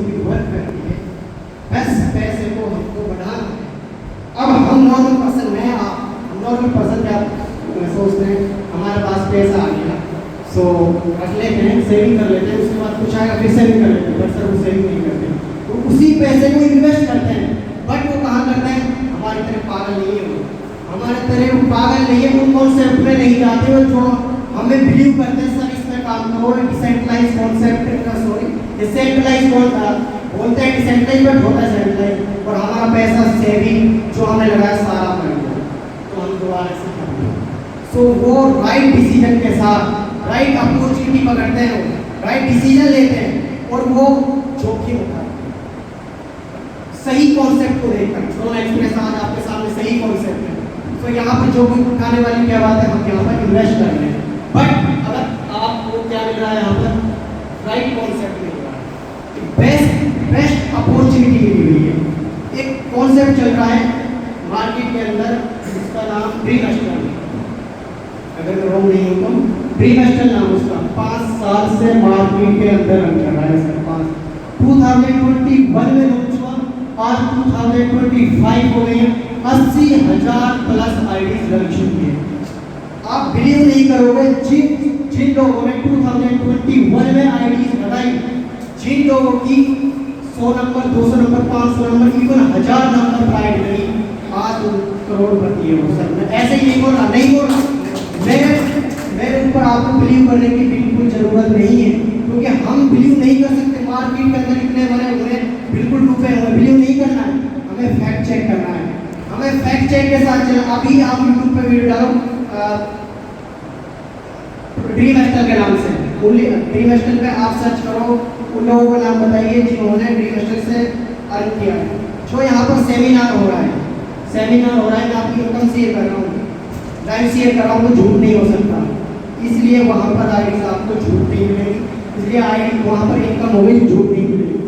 की वर्क करती है, बस पैसे को हमको बढ़ाना है। अब हम नॉर्मल पर्सन, मैं आप नॉर्मल पर्सन क्या सोचते हैं, हमारे पास पैसा आ गया सो रख लेते हैं, सेविंग कर लेते हैं, उसके बाद कुछ आएगा फिर सेविंग कर लेते हैं, बट सर वो सेविंग नहीं करते, तो उसी पैसे को इन्वेस्ट करते हैं। बट वो कहाँ करते हैं, हमारी तरह पागल नहीं है वो, हमारे तरह पागल नहीं है, उन कॉन्सेप्ट में नहीं जाते हो जो हमें बिलीव करते हैं सर इसमें काम करो, डिसेंट्रलाइज कॉन्सेप्ट का, सॉरी डिसेंट्रलाइज बोलते हैं, डिसेंट्रलाइज बट होता है सेंट्रलाइज, और हमारा पैसा सेविंग जो हमने लगाया सारा मर गया, तो हम दोबारा से करेंगे। सो वो राइट डिसीजन के साथ राइट अपॉर्चुनिटी पकड़ते हैं, राइट डिसीजन लेते हैं और वो जोखिम उठाते हैं सही कॉन्सेप्ट को देखकर। ड्रोन एक्सप्रेस आज आपके सामने सही कॉन्सेप्ट है, तो यहाँ पर जोखिम उठाने वाली क्या बात है, हम यहाँ पर इन्वेस्ट कर रहे हैं, बट अगर आपको क्या मिल रहा है यहाँ पर, राइट कॉन्सेप्ट मिल रहा है, बेस्ट अपॉर्चुनिटी मिली हुई है। एक कॉन्सेप्ट चल रहा है मार्केट के अंदर जिसका नाम प्रीमेस्टल, अगर मैं रॉन्ग नहीं हूँ तो प्रीमेस्टल नाम उसका, 5 साल से मार्केट के अंदर रन कर रहा है सर। 2021 में लॉन्च हुआ, आज 2025 हो गए, 80,000 प्लस आईडीज लग चुकी है। आप बिलीव नहीं करोगे, जिन लोगों ने 2021 में आईडीज लगाई, जिन लोगों की 100 number, 200 number, 500 number, even 1000 number पर आईडी लगी, आज करोड़पति है वो सर। मैं ऐसे ही नहीं बोल रहा, नहीं बोल रहा, मेरे ऊपर आपको बिलीव करने की बिल्कुल जरूरत नहीं है, क्योंकि हम बिलीव नहीं कर सकते। मार्केट के अंदर इतने बड़े हुए बिल्कुल डूबे हुए, बिलीव नहीं करना है, हमें फैक्ट चेक करना है, हमें फैक्ट चेक के साथ चलना। अभी आप यूट्यूब पे वीडियो डालो ड्रीमेस्टल के नाम से, ड्रीमेस्टल पे आप सर्च करो, उन लोगों का नाम बताइए जिन्होंने ड्रीमेस्टल से अर्न किया है। जो यहाँ पर सेमिनार हो रहा है, सेमिनार हो रहा है, मैं आपकी इनकम शेयर कर रहा हूँ, लाइव शेयर कर रहा हूँ, तो झूठ नहीं हो सकता, इसलिए वहाँ पर आईडी आपको झूठ नहीं मिलेगी, इसलिए आईडी वहाँ पर इनकम हो गई, झूठ नहीं मिलेगी।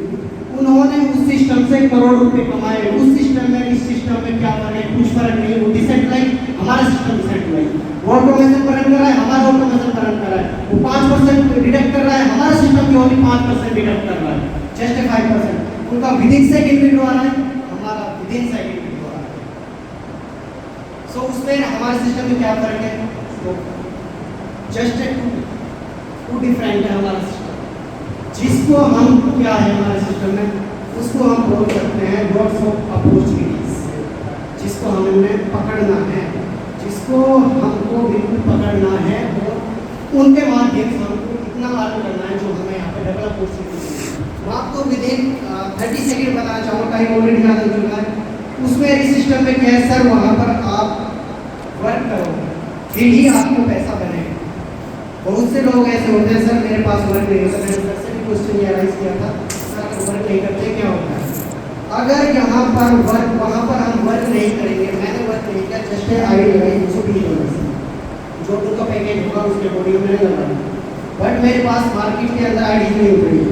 उन्होंने उस सिस्टम से करोड़ रुपए कमाए, उस सिस्टम में इस सिस्टम में क्या फर्क है, कुछ फर्क नहीं। वो डिसेंट्रलाइज, हमारा सिस्टम डिसेंट्रलाइज, वो ऑटोमेशन पर रन कर रहा है, हमारा ऑटोमेशन पर रन कर रहा है, वो 5% डिडक्ट कर रहा है, हमारा सिस्टम भी ओनली 5% डिडक्ट कर रहा है, जस्ट 5%। उनका विदिन सेकंड विड्रॉ आ रहा है, हमारा विदिन सेकंड विड्रॉ आ रहा है। सो उसमें हमारे सिस्टम में क्या फर्क है, तो जस्ट टू डिफरेंट है हमारा सिस्टम। जिसको हम क्या है हमारे सिस्टम में, उसको हम बोल सकते हैं लॉट्स ऑफ अपॉर्चुनिटीज, जिसको हमें पकड़ना है, जिसको हमको बिल्कुल पकड़ना है, और उनके माध्यम से हमको इतना मालूम करना है जो हमें यहाँ पे डेवलप हो सकती। मैं आपको विदिन 30 सेकेंड बताना चाहूँगा, टाइम ऑलरेडी ज़्यादा हो चुका है। उसमें इस सिस्टम में क्या है सर, वहाँ पर आप वर्क करोगे फिर ही आपको पैसा बनेगा। बहुत से लोग ऐसे होते हैं, सर मेरे पास वर्क नहीं होता, मैंने सर से भी क्वेश्चन ये राइज किया था, सर वर्क नहीं करते क्या होता है। अगर यहाँ पर वर्क, वहाँ पर हम वर्क नहीं करेंगे, मैंने वर्क नहीं किया, जस्ट आईडी लगाई $220 जो उनका पैकेज होगा उसके बॉडी में मैंने लगाई, बट मेरे पास मार्केट के अंदर आईडी नहीं उठ रही है।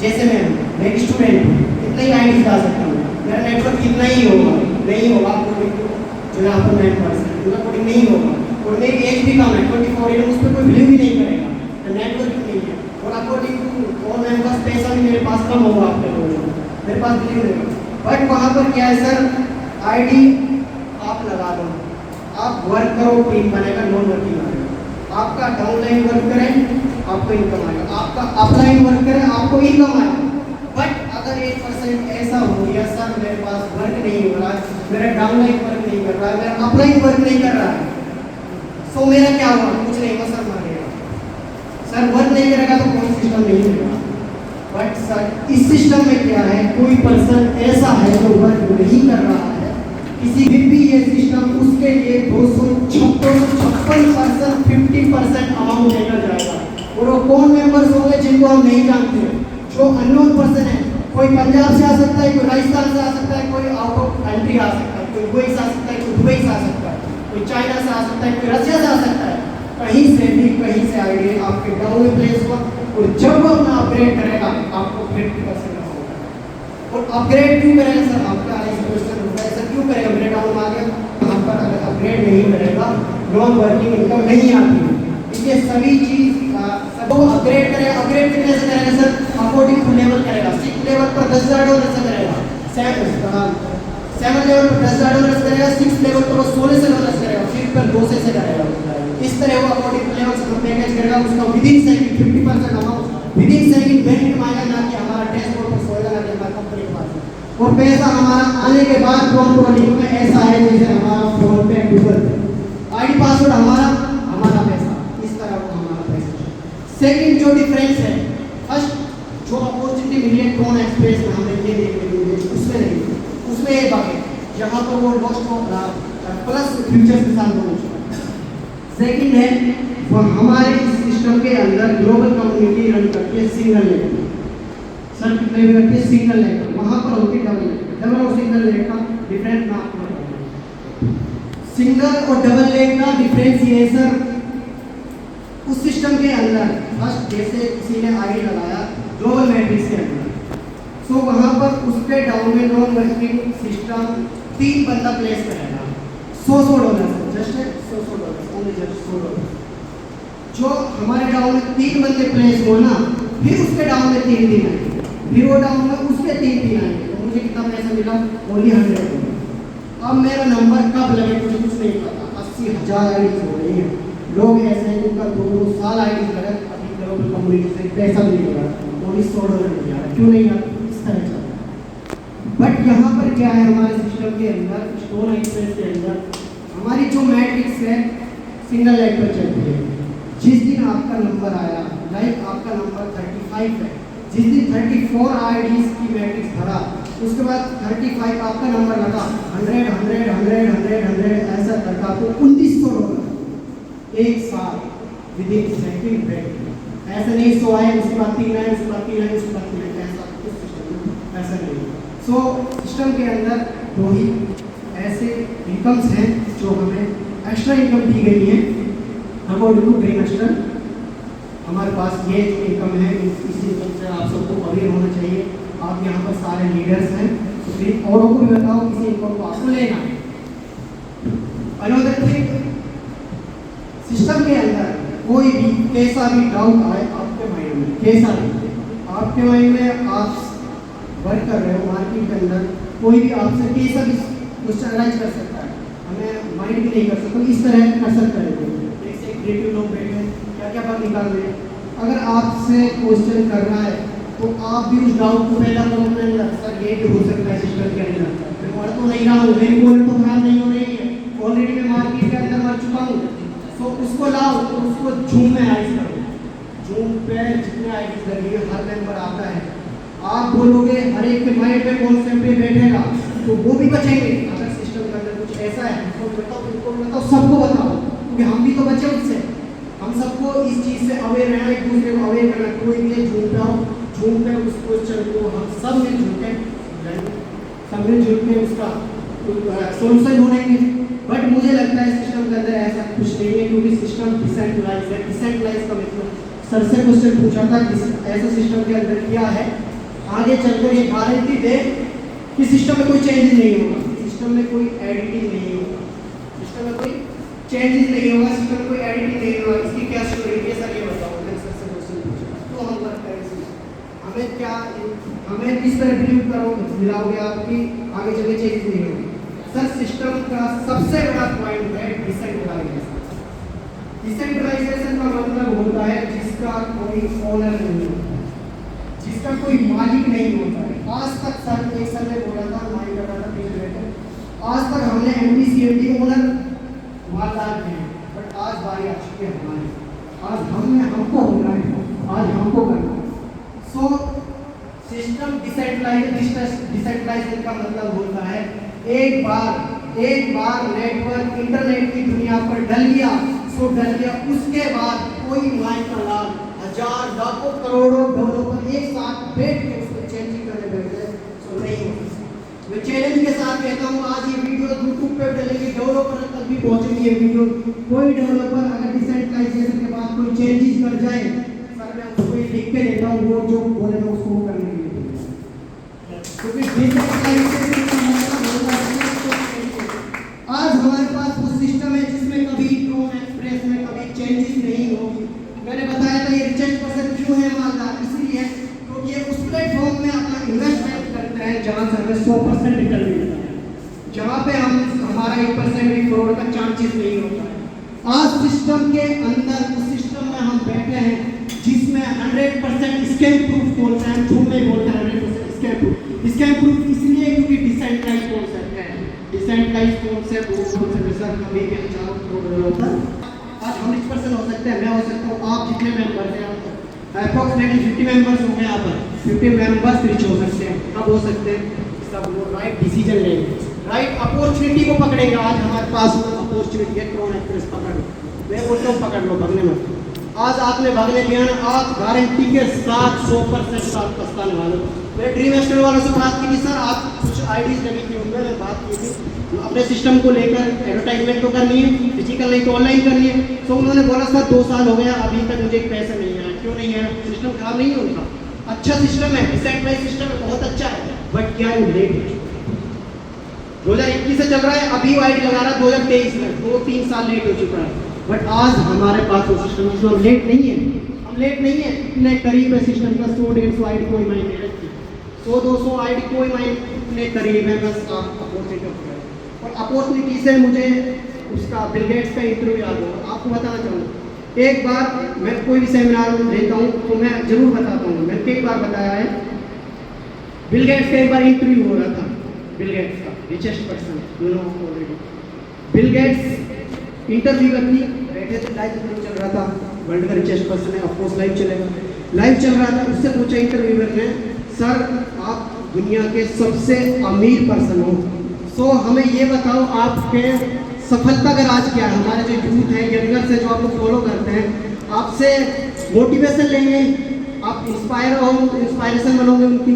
जैसे मैं एक स्टूडेंट हूँ, कितना ही आईडी ला सकता हूँ, मेरा नेटवर्क कितना ही होगा, नहीं होगा जो यहाँ पर 9% उनका कोडिंग नहीं होगा, और मेरी एज भी कम है 24 ईयर, उस पर कोई वैल्यू भी नहीं करेगा, तो नेटवर्क भी नहीं है, और अकॉर्डिंग टू और मेरे पास पैसा भी मेरे पास कम होगा, आपके लोगों मेरे पास वैल्यू नहीं होगा। बट वहाँ पर क्या है सर, आईडी आप लगा दो, आप वर्क करो, टीम बनेगा, नॉन वर्किंग आएगा, आपका डाउनलाइन वर्क करें आपको इनकम आएगा, आपका अपलाइन वर्क करें आपको इनकम आएगा। बट अगर 1% ऐसा हो गया सर मेरे पास वर्क नहीं हो रहा है, मेरा डाउनलाइन वर्क नहीं कर रहा है, मेरा अपलाइन वर्क नहीं कर रहा है, सो मेरा क्या हुआ, कुछ नहीं हुआ सर, मर गया। सर वर्क नहीं करेगा तो कोई सिस्टम नहीं मिलेगा। बट सर इस सिस्टम में क्या है, कोई पर्सन ऐसा है जो वर्क नहीं कर रहा है, किसी भी ये सिस्टम उसके लिए 256% 50% अमाउंट लेकर जाएगा। और वो कौन मेंबर्स होंगे जिनको हम नहीं जानते, जो अननोन पर्सन है, कोई पंजाब से आ सकता है, कोई राजस्थान से आ सकता है, कोई आउट ऑफ कंट्री आ सकता है, कोई यूएस आ सकता है, कोई दुबई से आ सकता है, कोई चाइना से आ सकता है, कोई रशिया से आ सकता है, कहीं से भी कहीं से आईडी आपके डाउन प्लेस पर, और जब वो अपना अपग्रेड करेगा आपको 50% होगा। और अपग्रेड क्यों करेगा सर, आपका क्वेश्चन होता है सर क्यों करेगा, मेरे डाउन आ गया, यहाँ पर अगर अपग्रेड नहीं करेगा नॉन वर्किंग इनकम नहीं आती है। इसलिए सभी चीज़ तो अपग्रेड करेगा, अपग्रेड कितने से करेगा सर? अकॉर्डिंग टू लेवल करेगा। 6 लेवल पर $10,000 से करेगा, 7 लेवल पर $10,000 से करेगा, 6 लेवल पर $16,000 से करेगा, फिर पर 2 से करेगा। इस तरह वो अकॉर्डिंग टू लेवल से पैकेज करेगा। उसका within second 50% amount within second bank मांगेगा, ना कि हमारा डैशबोर्ड पर सोएगा, ना कि हमारा कंपनी के पास। और पैसा हमारा आने के बाद ड्रोन को लिंक में ऐसा है जैसे हमारा फोन पे, गूगल पे, आईडी पासवर्ड हमारा, हमारा पैसा, इस तरह का हमारा पैसा। सेकंड जो डिफरेंस है, फर्स्ट जो अपॉर्चुनिटी मिली है ड्रोन एक्सप्रेस में हमें ये देखने को मिली, उसमें नहीं, उसमें एक बात है जहाँ पर वो लॉस्ट हो प्लस फ्यूचर्स के साथ दोनों। सेकंड है वो हमारे इस सिस्टम के अंदर ग्लोबल कम्युनिटी रन करती है सिंगल लेग पर। सर कितने भी करती है? सिंगल लेग पर। वहाँ पर होती है डबल लेग। डबल और सिंगल लेग का डिफरेंस मैं आपको बताऊंगा। सिंगल और डबल लेग का डिफरेंस ये है सर, उस सिस्टम के अंदर फर्स्ट जैसे किसी ने आईडी लगाया ग्लोबल मैट्रिक्स के अंदर, सो वहाँ पर उसके डाउन में नॉन वर्किंग सिस्टम 3 बंदा प्लेस करेगा, $100 जस्ट $100 ओनली, जस्ट $100। जो हमारे डाउन में 3 बंदे प्लेस हो ना, फिर उसके डाउन में 3 दिन आएंगे, फिर वो डाउन में उसके 3 दिन आएंगे, तो मुझे कितना पैसा मिला? ओनली $100। अब मेरा नंबर कब लगे मुझे कुछ नहीं पता, 80,000 आईडी हो रही है। लोग ऐसे हैं जिनका 2 साल आईडी लगा, अभी ग्लोबल कम्युनिटी से पैसा भी नहीं लगा, ओनली $100 मिल जा रहा है। क्यों नहीं यार? इस तरह चल रहा है। बट यहाँ पर क्या है, हमारे सिस्टम के अंदर ड्रोन एक्सप्रेस के अंदर हमारी जो मैट्रिक्स है सिंगल लेग पर चलती है। जिस दिन आपका नंबर आया, लाइक आपका नंबर 35 है, जिस दिन 34 आईडीज की मैट्रिक्स भरा, उसके बाद 35 आपका नंबर लगा, 100 100 100 100 100 ऐसा करके आपको $1900 एक साल विदिन सेकंड ब्रेक। ऐसा नहीं 100 आए उसके बाद 3 आए उसके बाद 3 आए उसके बाद 3 आए, ऐसा कुछ सिस्टम में ऐसा नहीं। सो सिस्टम के अंदर 2 ही ऐसे इनकम्स हैं जो हमें एक्स्ट्रा इनकम दी गई है अकॉर्डिंग टू ड्रीमस्टर। हमारे पास ये जो इनकम है, इस इनकम से आप सबको अवेयर होना चाहिए। आप यहाँ पर सारे लीडर्स हैं, तो फिर औरों को भी बताओ किसी इनकम को आपको लेना है। अनदर थिंग, सिस्टम के अंदर कोई भी कैसा भी डाउट आए आपके माइंड में, कैसा भी आपके माइंड में, आप वर्क कर रहे हो मार्केट के अंदर, कोई भी आपसे कैसा भी क्वेश्चन अराइज कर सकता है, हमें माइंड भी नहीं कर सकता, इस तरह कर सकता है। जैसे क्रिएटिव लोग बैठे हैं, क्या क्या बात निकाल रहे हैं, अगर आपसे क्वेश्चन कर रहा है तो आप भी उस डाउट को पैदा करो अपने अंदर, सर ये भी हो सकता है सिस्टम के अंदर, मैं पढ़ तो नहीं रहा हूँ, मेरी बोल तो खराब नहीं हो रही है, ऑलरेडी मैं मार्केट के अंदर मर चुका हूँ, तो उसको लाओ, तो उसको झूम में आइज करो, झूम पे जितने आइज लगे हर मेंबर आता है, आप बोलोगे हर एक के माइंड में कॉन्सेप्ट पे बैठेगा, तो वो भी बचेंगे। अगर सिस्टम के अंदर कुछ ऐसा है उनको बताओ, सबको बताओ, क्योंकि हम भी तो बचे उससे, हम सबको इस चीज़ से अवेयर रहना, एक दूसरे को अवेयर करना। कोई भी झूम पे आओ, झूम पे उस क्वेश्चन को हम सब मिलजुल के उसका सोल्यूशन ढूंढेंगे। बट मुझे लगता है सिस्टम के अंदर ऐसा कुछ नहीं है, क्योंकि सिस्टम डिसेंट्रलाइज है। डिसेंट्रलाइज का मतलब सर से क्वेश्चन पूछा था कि ऐसा सिस्टम के अंदर क्या है, आगे चलकर ये गारंटी दे कि सिस्टम में कोई चेंजेस नहीं होगा, सिस्टम में कोई एडिटिंग नहीं होगा, सिस्टम में कोई चेंजेस नहीं होगा, सिस्टम में कोई एडिटिंग नहीं होगा। इसकी क्या स्टोरी है सर, ये बताओ। मैंने सर से क्वेश्चन पूछा तो हम वर्क करेंगे, हमें क्या, हमें किस तरह बिलीव करो दिलाओगे आपकी आगे चले चेंज नहीं होगी। सर सिस्टम का सबसे बड़ा पॉइंट है डिसेंट्रलाइजेशन। डिसेंट्रलाइजेशन का मतलब होता है जिसका कोई ओनर नहीं होता, जिसका कोई मालिक नहीं होता है। आज तक सर एक सर ने बोला था, माइंड कर रहा था पीछे बैठे, आज तक हमने एमडीसीएमडी ओनर मालदार थे, बट आज बारी आ चुकी है हमारी, आज हमको होना है, आज हमको करना है। सो सिस्टम डिसेंट्रलाइजेशन का मतलब होता है एक बार नेटवर्क इंटरनेट की दुनिया पर डल गया, सो डल गया, उसके बाद कोई माइक का लाभ हजार लाखों करोड़ों डेवलपर एक साथ बैठ के उसको चेंजिंग करने बैठे, सो नहीं हो सकता। मैं चैलेंज के साथ कहता हूँ, आज ये वीडियो यूट्यूब पे डलेगी, डेवलपर तक भी पहुंचेगी ये वीडियो। कोई डेवलपर अगर डिसेंट्रलाइजेशन के बाद कोई चेंजेस कर जाए, सर मैं उसको ये लिख के देता हूँ, वो जो बोलेगा उसको करने के लिए, क्योंकि डिसेंट्रलाइजेशन का मतलब होता है आज हमारे पास वो सिस्टम है जिसमें कभी ड्रोन एक्सप्रेस में कभी चेंजेस नहीं होगी। मैंने बताया था ये रिचर्ड जहाँ से हमें 100% रिटर्न मिलता है, जहाँ पे हम हमारा 1% भी फ्रॉड का चांसेस नहीं होता है। आज सिस्टम के अंदर उस सिस्टम में हम बैठे हैं जिसमें 100% स्कैम प्रूफ बोलते हैं, झूठ नहीं बोलते हैं, 100% स्कैम प्रूफ। स्कैम प्रूफ इसलिए क्योंकि डिसेंट्रलाइज कॉन्सेप्ट है, डिसेंट्रलाइज कॉन्सेप्ट वो कॉन्सेप्ट सर कभी भी हजारों करोड़ होता है। आज हम 1% हो सकते हैं, मैं हो सकता हूँ, आप जितने मेंबर्स हैं अप्रॉक्सीमेटली 50 मेंबर्स होंगे यहाँ पर, 50 मेंबर्स रिच हो सकते हैं। कब हो सकते हैं? सब लोग राइट डिसीजन लेंगे, राइट अपॉर्चुनिटी को पकड़ेंगे। आज हमारे पास अपॉर्चुनिटी है, क्रोन एक्सप्रेस पकड़ लो, मैं बोलता हूँ पकड़ लो, भगने मत। आज आपने भागने लिया ना, आज गारंटी के साथ 100% आप पछताने वाले हो। मैं ड्रीम एक्सटेंड वालों से बात की थी, सर आप कुछ आईडीज लगी थी उनमें, मैं बात की थी अपने सिस्टम को लेकर, एडवर्टाइजमेंट तो करनी है, फिजिकल नहीं तो ऑनलाइन करनी है। तो उन्होंने बोला सर 2 साल हो गया अभी तक मुझे पैसा नहीं आया। क्यों नहीं आया? सिस्टम खराब नहीं है उनका, अच्छा सिस्टम है, डिसेंट्रलाइज सिस्टम है, बहुत अच्छा है, बट क्या है लेट है। 2021 से चल रहा है, अभी आईडी लगा रहा है 2023 में, 2-3 साल लेट हो चुका है। बट आज हमारे पास वो सिस्टम है, हम लेट नहीं है, हम लेट नहीं है, इतने करीब है सिस्टम का। 100-150 आईडी कोई मायने नहीं रखती, 100-200 आईडी कोई मायने, इतने करीब है, बस आप अपॉर्चुनिटी। और अपॉर्चुनिटी से मुझे उसका बिल गेट्स का इंटरव्यू याद होगा। आपको बताना चाहूँगा, एक बार मैं कोई भी सेमिनार लेता हूँ तो मैं जरूर बताता हूँ, मैंने कई बार बताया है। बिल गेट्स का एक बार इंटरव्यू हो रहा था, बिल गेट्स का richest person, you know already. Bill Gates interview अपनी बैठे थे, लाइव इंटरव्यू चल रहा था, वर्ल्ड का रिचेस्ट पर्सन है, ऑफकोर्स लाइव चलेगा, लाइव चल रहा था। उससे पूछा इंटरव्यूअर ने, सर आप दुनिया के सबसे अमीर पर्सन हो, सो हमें ये बताओ आपके सफलता का राज क्या है। हमारे जो यूथ है, यंगर्स है, जो आपको फॉलो करते हैं, आपसे मोटिवेशन लेंगे, आप इंस्पायर हो, इंस्पायरेशन बनोगे उनकी,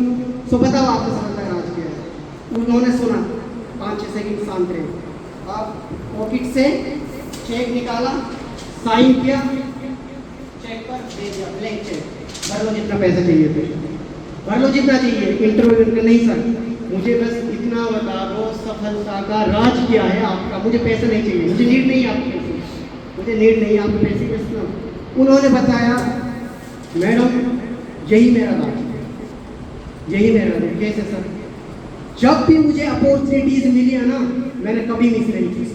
सो बताओ आपका सफलता का राज क्या है। उन्होंने सुना, 5-6 सेकंड शांत रहे, आप पॉकेट से चेक निकाला, साइन किया, चेक पर दे दिया, ब्लैंक चेक, भर लो जितना पैसा चाहिए थे, भर लो जितना चाहिए। इंटरव्यू नहीं सर, मुझे बस इतना बता दो सफलता का राज क्या है आपका, मुझे पैसे नहीं चाहिए, मुझे नीड नहीं है आपके पैसे, मुझे नीड नहीं है आपके पैसे कितना। उन्होंने बताया, मैडम यही मेरा राज है, यही मेरा राज है। कैसे सर? जब भी मुझे अपॉर्चुनिटीज मिली है ना, मैंने कभी मिस नहीं की।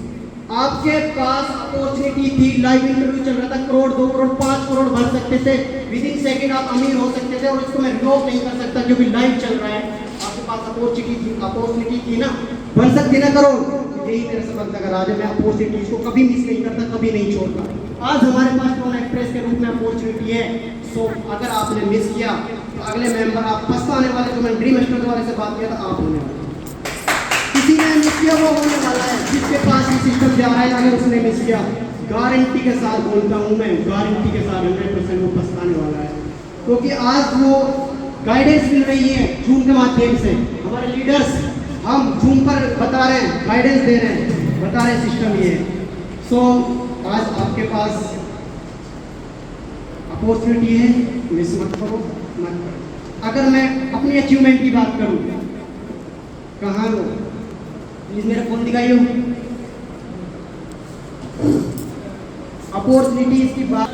आपके पास अपॉर्चुनिटी थी, लाइव इंटरव्यू चल रहा था, करोड़ 2 करोड़ 5 करोड़ भर सकते थे, विद इन सेकेंड आप अमीर हो सकते थे। और इसको मैं रिवॉक नहीं कर सकता क्योंकि लाइव चल रहा है, आपके पास अपॉर्चुनिटी थी ना, बन सकती ना करोड़। यही मेरा सफलता का राज है, मैं अपॉर्चुनिटीज को कभी मिस नहीं करता, कभी नहीं छोड़ता। आज हमारे पास क्रोन एक्सप्रेस के रूप में अपॉर्चुनिटी है, सो अगर आपने मिस किया तो अगले मेंबर आप पछताने वाले, जो मैं ड्रीम एक्सटेंड वाले से बात किया था, आप होने वाले। किसी ने मिस किया वो होने वाला है, जिसके पास ये सिस्टम जा रहा है, अगर उसने मिस किया, गारंटी के साथ बोलता हूँ मैं, गारंटी के साथ 100% वो पछताने वाला है। क्योंकि आज वो गाइडेंस मिल रही है जूम के माध्यम से, हमारे लीडर्स हम जूम पर बता रहे हैं, गाइडेंस दे रहे हैं, बता रहे हैं सिस्टम ये है। सो आज आपके पास अपॉर्चुनिटी है, मिस मत करो, मत करो। अगर मैं अपनी अचीवमेंट की बात करूँ, कहाँ हो, प्लीज मेरा फोन दिखाइए। अपॉर्चुनिटीज की बात,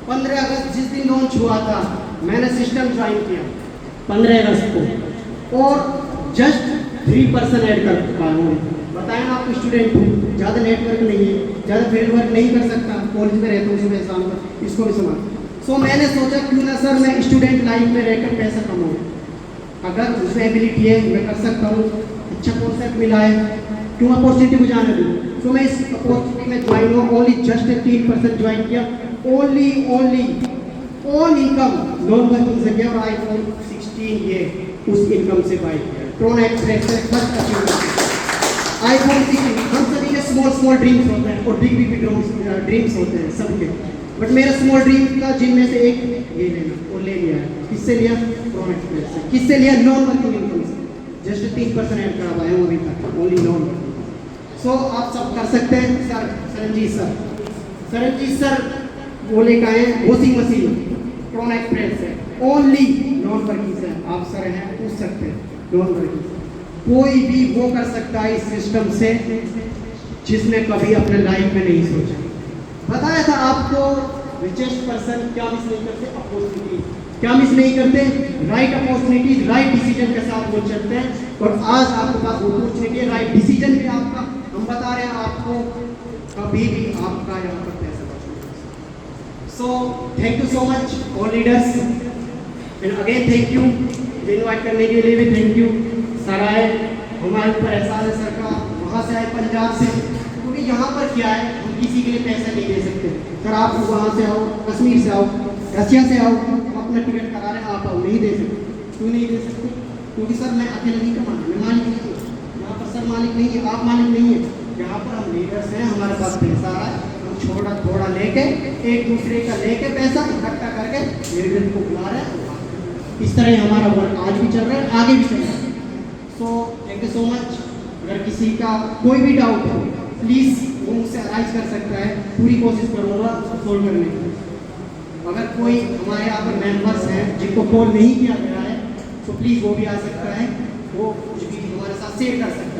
15 अगस्त जिस दिन लॉन्च हुआ था, मैंने सिस्टम ज्वाइन किया 15 अगस्त को, और जस्ट 3% ऐड कर पाया हूँ। बताया ना आपको स्टूडेंट हूँ, ज़्यादा नेटवर्क नहीं है, ज़्यादा फील्ड वर्क नहीं कर सकता, कॉलेज में रहता हूँ सुबह शाम को, इसको भी संभाल। सो मैंने सोचा क्यों ना सर मैं स्टूडेंट लाइफ में रहकर पैसा कमाऊँ, अगर उसमें एबिलिटी है मैं कर सकता हूँ, अच्छा कॉन्सेप्ट मिला है, क्यों अपॉर्चुनिटी को जाने दूँ। सो मैं इस अपॉर्चुनिटी में ज्वाइन हुआ, ओनली जस्ट 3% ज्वाइन किया, only on income loan working से किया, और iPhone 16 ये उस इनकम से बाई किया। क्रोन एक्सप्रेस से फर्स्ट अचीवमेंट iPhone 16। हम सभी के स्मॉल ड्रीम्स होते हैं और बिग ड्रीम्स होते हैं सबके, बट मेरा स्मॉल ड्रीम था जिनमें से एक ये लेना, और ले लिया है। किससे लिया? क्रोन एक्सप्रेस से। किससे लिया? नॉन वर्किंग इनकम से, जस्ट 3% ऐड करा पाया हूँ अभी तक, ओनली नॉन वर्किंग। सो आप सब कर सकते हैं। सर सरनजीत सर वो लेकर आए वॉशिंग मशीन क्रोन एक्सप्रेस से, ओनली नॉन वर्किंग से। आप सर हैं, पूछ सकते हैं नॉन वर्किंग से। कोई भी वो कर सकता है इस सिस्टम से जिसने कभी अपने लाइफ में नहीं सोचा। बताया था आपको, रिचेस्ट पर्सन क्या मिस नहीं करते? अपॉर्चुनिटी। क्या मिस नहीं करते? राइट अपॉर्चुनिटी, राइट डिसीजन के साथ वो चलते हैं। और आज आपके पास वो अपॉर्चुनिटी है, राइट डिसीजन भी आपका, हम बता रहे हैं आपको, कभी भी आपका यहाँ पर पैसा बचेगा। So thank you so much all leaders, and again thank you invite करने के लिए भी थैंक यू। सर आए, हमारे ऊपर एहसान है सर का, वहाँ से आए पंजाब से, क्योंकि यहाँ पर क्या है, हम किसी के लिए पैसा नहीं दे सकते। सर आप वहाँ से आओ, कश्मीर से आओ, रशिया से आओ, हम अपना टिकट करा रहे हैं, आप आओ, नहीं दे सकते। क्यों नहीं दे सकते? क्योंकि सर मैं अकेले नहीं कमाना, मैं मालिक नहीं हूँ यहाँ पर, सर मालिक नहीं है, आप मालिक नहीं है। यहाँ पर हम लीडर्स हैं, हमारे पास पैसा आ रहा है, हम छोटा थोड़ा लेके, एक दूसरे का लेके पैसा इकट्ठा करके लीडर को बुला रहे हैं। इस तरह हमारा वर्क आज भी चल रहा है, आगे भी चल रहा है। So thank you so much. अगर किसी का कोई भी डाउट हो प्लीज़ वो मुझसे अराइज कर सकता है, पूरी कोशिश करूँगा उसको सोल्व करने की। अगर कोई हमारे यहाँ पर मेंबर्स हैं जिनको कॉल नहीं किया गया है तो प्लीज़ वो भी आ सकता है, वो कुछ भी हमारे साथ शेयर कर सकता है।